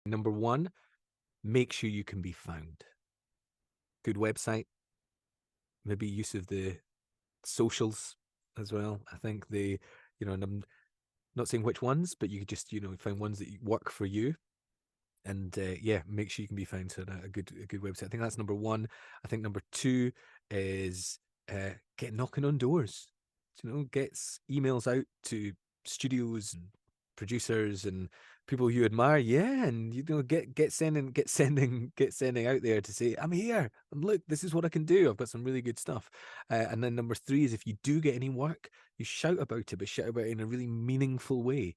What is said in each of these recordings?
Number one, make sure you can be found. Good website, maybe use of the socials as well. I think and I'm not saying which ones, but you could just, find ones that work for you. And yeah, make sure you can be found. So a good website. I think that's number one. I think number two is get knocking on doors. Gets emails out to studios and producers and people you admire. Yeah, and get sending out there to say, I'm here, and look, this is what I can do. I've got some really good stuff. And then number three is, if you do get any work, you shout about it, but shout about it in a really meaningful way.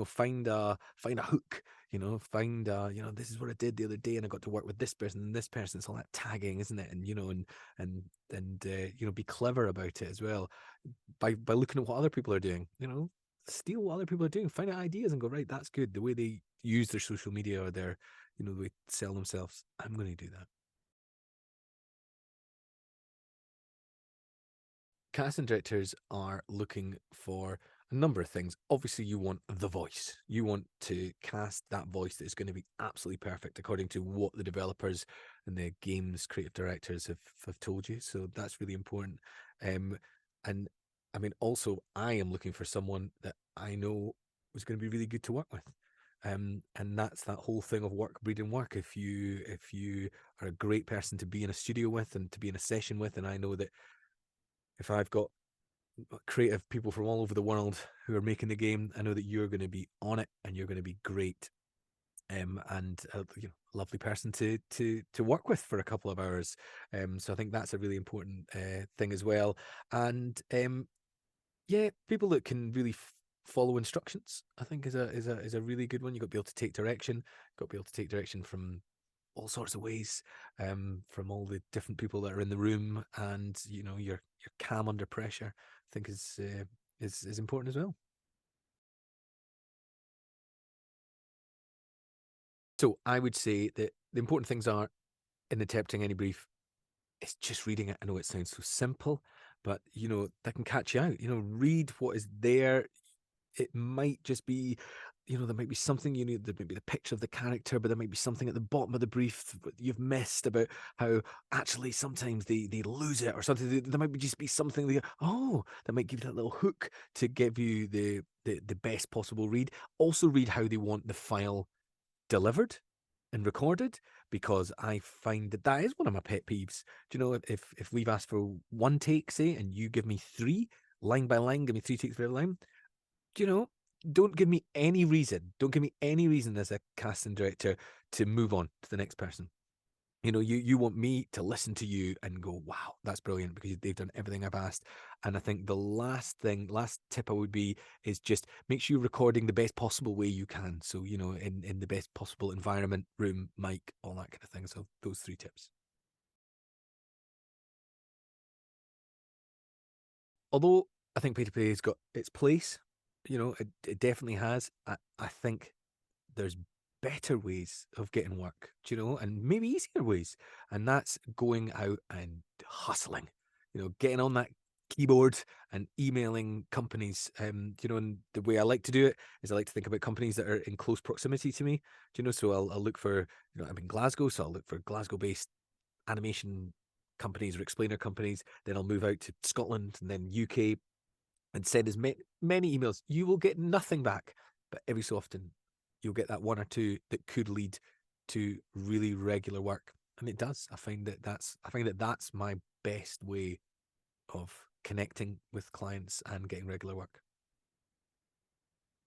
Find a hook. Find this is what I did the other day, and I got to work with this person and this person. It's all that tagging, isn't it? And be clever about it as well, by looking at what other people are doing. Steal what other people are doing, find out ideas, and go, right, that's good. The way they use their social media, or their, the way they sell themselves, I'm going to do that. Casting directors are looking for a number of things. Obviously, you want the voice. You want to cast that voice that is going to be absolutely perfect according to what the developers and the game's creative directors have told you. So that's really important. And I mean, also, I am looking for someone that I know was going to be really good to work with. And that's that whole thing of work breeding work. If you are a great person to be in a studio with and to be in a session with, and I know that if I've got creative people from all over the world who are making the game, I know that you're going to be on it and you're going to be great. And a lovely person to work with for a couple of hours. So I think that's a really important thing as well. And yeah, people that can really follow instructions, I think is a really good one. You've got to be able to take direction. Got to be able to take direction from all sorts of ways, from all the different people that are in the room, and your calm under pressure, I think is important as well. So I would say that the important things are, in interpreting any brief, it's just reading it. I know it sounds so simple, but that can catch you out. Read what is there. It might just be, there might be something you need. There might be the picture of the character, but there might be something at the bottom of the brief that you've missed about how actually sometimes they lose it, or something. There might just be something that might give you that little hook to give you the best possible read. Also, read how they want the file delivered and recorded, because I find that is one of my pet peeves. Do you know, if we've asked for one take, say, and you give me three, line by line, give me three takes for every line, don't give me any reason. Don't give me any reason as a casting director to move on to the next person. You want me to listen to you and go, wow, that's brilliant, because they've done everything I've asked. And I think the last tip I would be is just make sure you're recording the best possible way you can. So, in the best possible environment, room, mic, all that kind of thing. So those three tips. Although I think pay to play has got its place, it definitely has. I think there's better ways of getting work, and maybe easier ways. And that's going out and hustling, getting on that keyboard and emailing companies. And the way I like to do it is I like to think about companies that are in close proximity to me. So I'll look for, I'm in Glasgow, so I'll look for Glasgow-based animation companies or explainer companies. Then I'll move out to Scotland and then UK and send as many emails. You will get nothing back, but every so often you'll get that one or two that could lead to really regular work, and it does. I find that that's my best way of connecting with clients and getting regular work.